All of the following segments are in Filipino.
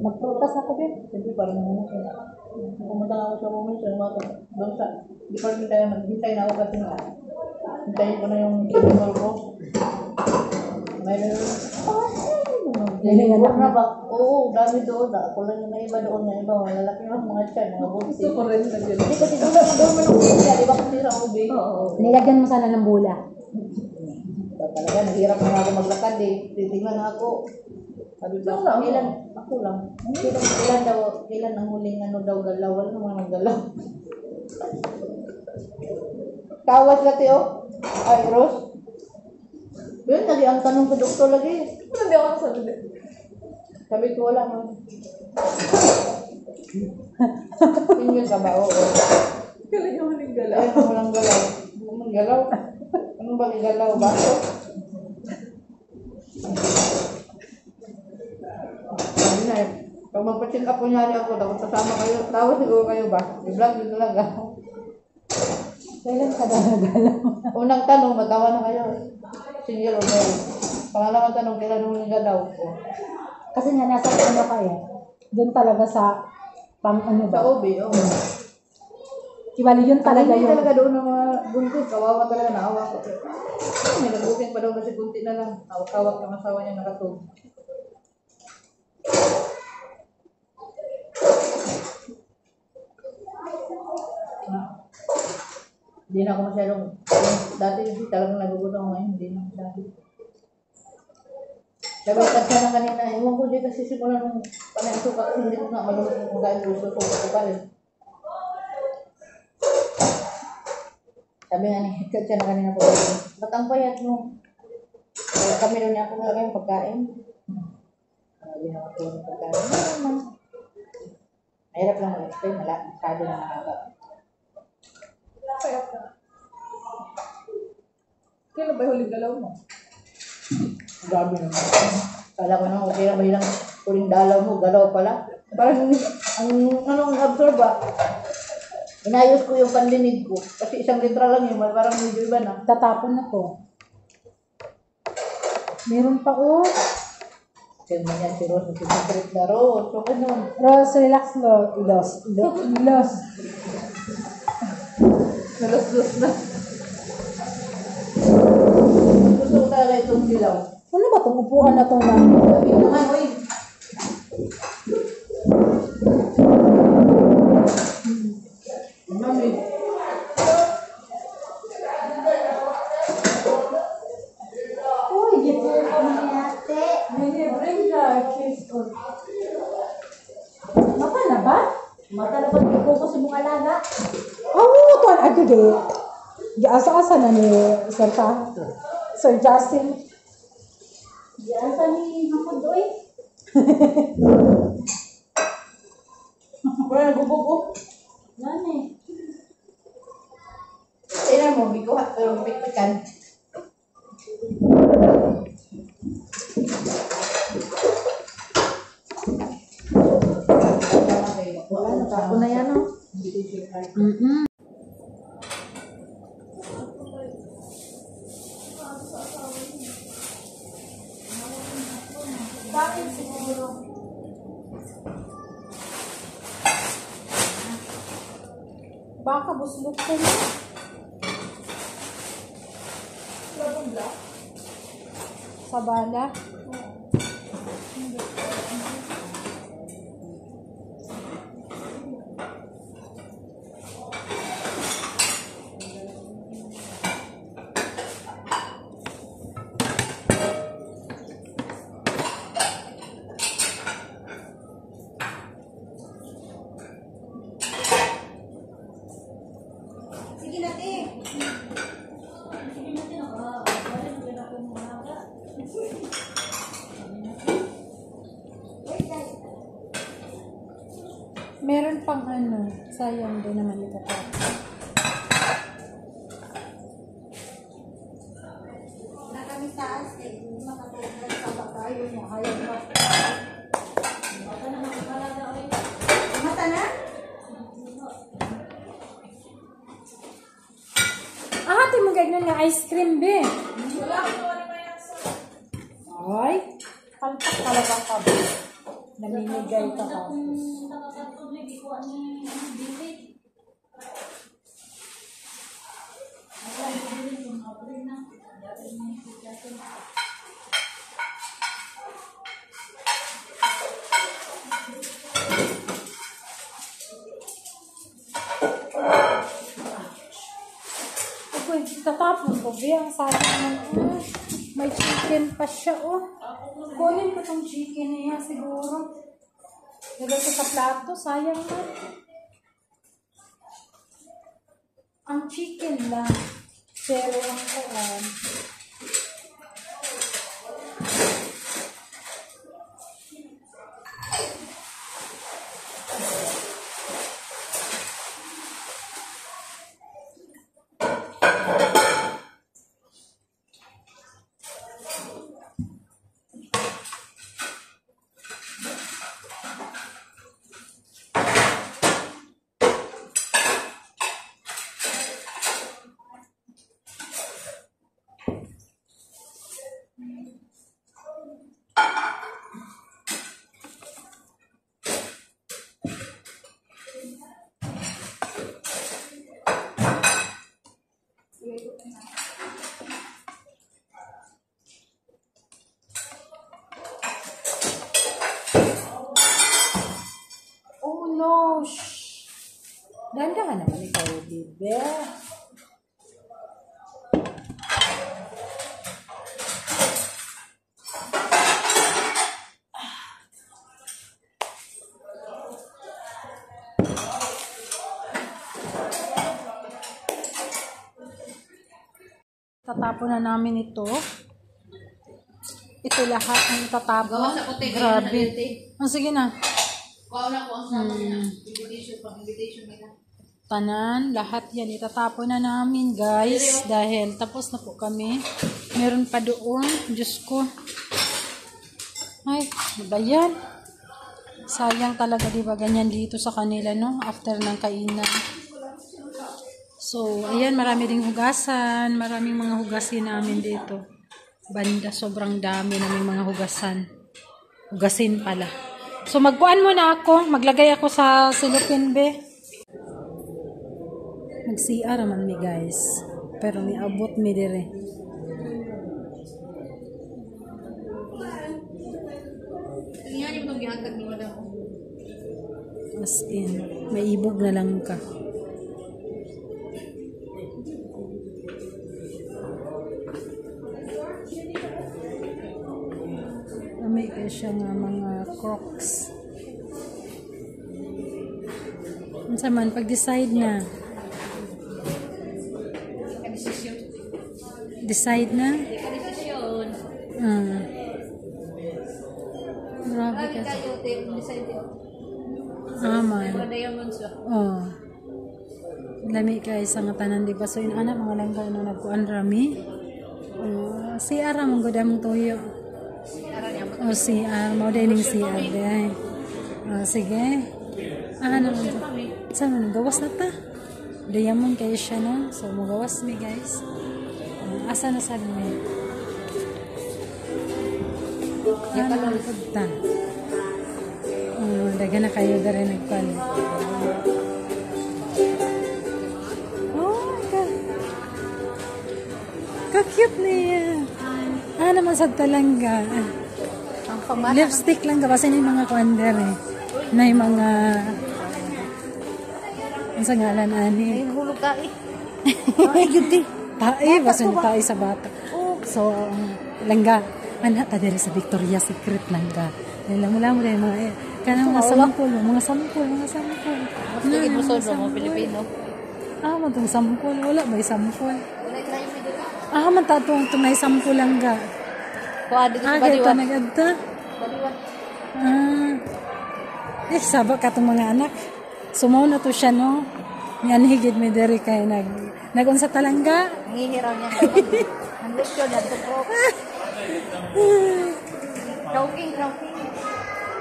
Magprutas ako din. Siyempre, parang ano siya. Pumunta ako sa moment, doon sa department tayo, mag-hintay na ako kasi nga. Hintayin ko na yung schedule ko. Mayroon na ba? Oo, dami doon. Ako lang yung iba doon. Yung iba, malalaki yung mga chan, mga bunsi. Gusto ko rin na yun. Hindi kasi doon man ang bunsi. Di ba kasi sa UB? Oo. Nilagyan mo sana ng bula. Talaga, naghirap na ako maglakad eh. Titingnan na ako. Sabi ba, kailan? Ako lang. Kailan ang huling ano daw galaw? Wala naman ang galaw. Kawas lati oh. Ay, Rose. Yun, lagi ang tanong ko doktor lagi. Hindi ako nasabi. Sabi ko wala man. Yun yun ba? Oo. Galing naman yung galaw. Ay, walang galaw. Walang galaw. Anong ba galaw? Baso? Sabi na eh. Pag magpa-check up kunyari ako, dapat kasama kayo. Tawa siguro kayo ba? I-vlog din talaga. Kailan ka daw nagalaw? Unang tanong, matawa na kayo. Single or male. Pangalawang tanong, kailan mo nila daw? Kasi nga nasa ano kayo. Doon talaga sa pang ano ba? Sa OB, oo. Ibali yun talaga Hindi yun. talaga doon ng mga buntis. Kawawa talaga, naawa ko. May nag-booking pa daw kasi kunti na lang. Tawag ng asawa niya nakatulog. Hindi na ako masyadong, dati hindi talagang nagugutom ngayon, hindi na dati. Sabi kasi na kanina, ewan ko dito kasi simula nung panay suka, hindi ko nga malulog kung kain gusto ko pa rin. Sabi nga ni Katya na kanina po, ba't ang payat mo? Kami doon niya ako nga yung pagkain. Sabi na ako yung pagkain. Mahirap lang mag-explain, masyado na mahaba. Kailan ba yung huling galaw mo? Grabe naman. Kala ko naman, okay na ba ilang huling dalaw mo, galaw pala. Parang, anong absorb ba? Inayos ko yung pandinig ko. Kasi isang litra lang yun, parang medyo iba na. Tatapon na to. Meron pa oh. Kaya man yan si Rose, nagsisigret na Rose. So, ano? Rose, relax lo. Ilos. Nalos-los na. Gusto ko talaga itong dilaw. Ano ba itong upuan na itong na? Sabi ko naman, oy. Mami. Uy, gito ko ni ate. Bring the kiss on. Mapa na ba? Mata na pag ko sa mga alaga. Oo, tuwan. Ay, gede. Asa-asa na ni Sir Justin. Asa ni Hapod, oy. Wala nagubog. Nani. Tingnan mo, bikuhat pero bikutan. Wala, natapon na yan, oh. Bakit siguro? Baka buslok ko na. Sa bala. Sige natin. Meron pang ano, sayang din naman ito. Na kami taas eh, makatulog sa bakayo niya. Ayaw mo. Mata na makakalaga ulit. Mata na? Ah, ate mo gagnan nga ice cream, be. Wala ko naman yung mayasa. Ay, palpak talaga ka, be. Namimigay ka pa. Uy, tatapon ko, Bea. Sayang naman. May chicken pa siya, oh. Kunin ko tong chicken niya siguro. Lagay ko sa plato, sayang na. Ang chicken lang. Pero ang kuwan. Oh no! Shh! Dahan-dahan naman ikaw, bebe. Tatapon na namin ito. Ito lahat ang itatapon. Grabe. Oh, sige na. Invitation nila. Tanan, lahat yan. Itatapon na namin, guys. Dahil tapos na po kami. Meron pa doon. Diyos ko. Ay, ano ba yan? Sayang talaga, diba? Ganyan dito sa kanila, no? After ng kainan. So, ayan, marami ding hugasan. Maraming mga hugasin namin dito. Banda, sobrang dami namin mga hugasan. Hugasin pala. So, magpuan muna ako. Maglagay ako sa silupin, be. Mag-CR naman mi, guys. Pero may abot mi dire. Yan yung pagbihatag ni Madam. As in, may ibog na lang ka. May kaya siya nga mga crocs. Unsa man pag-decide na. Decide na? Grabe ka. Man. Oh. Lami kay sa nga tanan, di ba? So, inana mga langga na nagkuan rami. Si Ara mong godam tuyo. Si Ara mo din si Ara. Sige. Ano man. Sa man gawas na ta. Diamond kay siya no. So magawas mi guys. Asa na sa mi? Ya pa lang ta. Daga na kayo dere nagkuan. Ka-cute niya. Naman sa talangga. Lipstick lang ka. Kasi na yung mga kwander eh. Na yung mga... Ang sa ngalan, ani? Ay, hulog ka eh. Ay, gudi. Tae. Basta na tae sa bata. So, langga. Anak ka dere sa Victoria's Secret langga. Mula mo dahil mga... Kanang mga sampul. Mga sampul. Sige mo sa mga Pilipino. Matong sampul. Wala ba yung sampul? Matatong tunay sampul langga. Kaya naganda. Sabak ka itong mga anak. Sumaw na to siya, no? Yan, higit may deri kayo nagunsa talangga. Hihiraw niya. Ang gusto na ito po.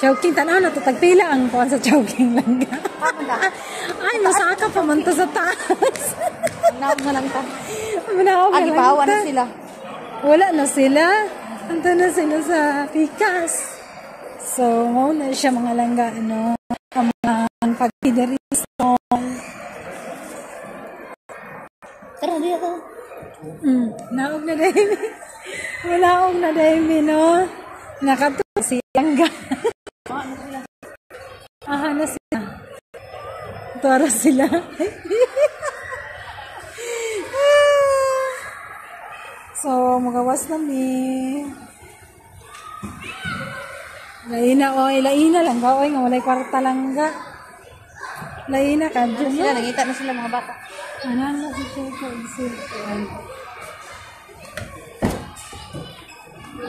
Chowking, tanaw na to. Tagpila ang kuwan sa chowking langga. Ay, masaka pa man to sa taas. Manawag na lang ta. Agipawa na sila. Wala na sila. Anta na sila sa pikas. So, mauna siya mga langga, no? Ang pagpiderisol. Tara, dito. Naog na dahil. Wala na dahil, no? Nakatuwa si langga. Aha na sila. Tuwara sila. So, magawas na mi. Laina, oy, laina lang ga, oy, nga walay kwarta lang ga. Laina ka, dyan Sila, nagita na sila mga bata. Ano na si Checo,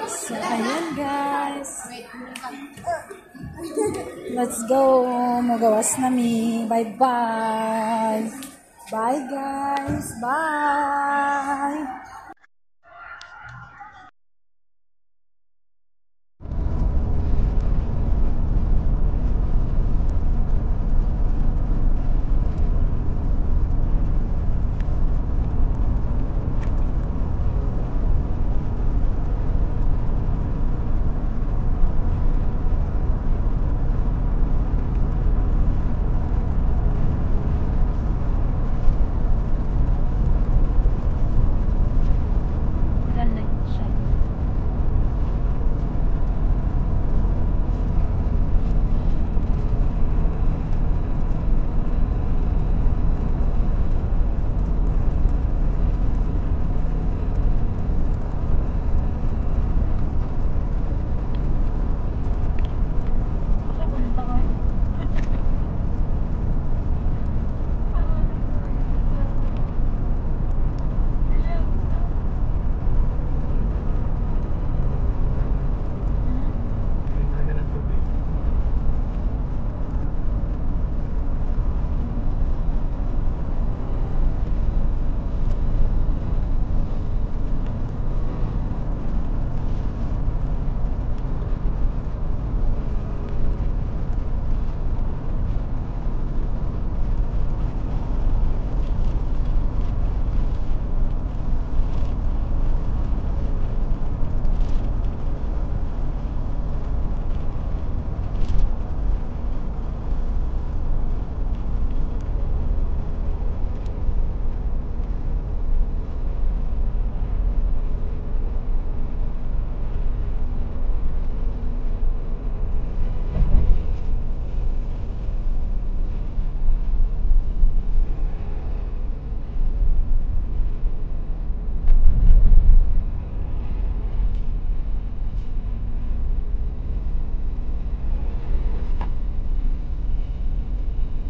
So, ayan guys. Let's go. Magawas na mi. Bye-bye. Bye guys. Bye.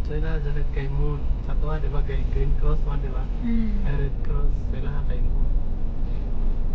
Sila dyan kay Moon. Sa tuwa, di ba? Kay Green Cross man, di ba? Red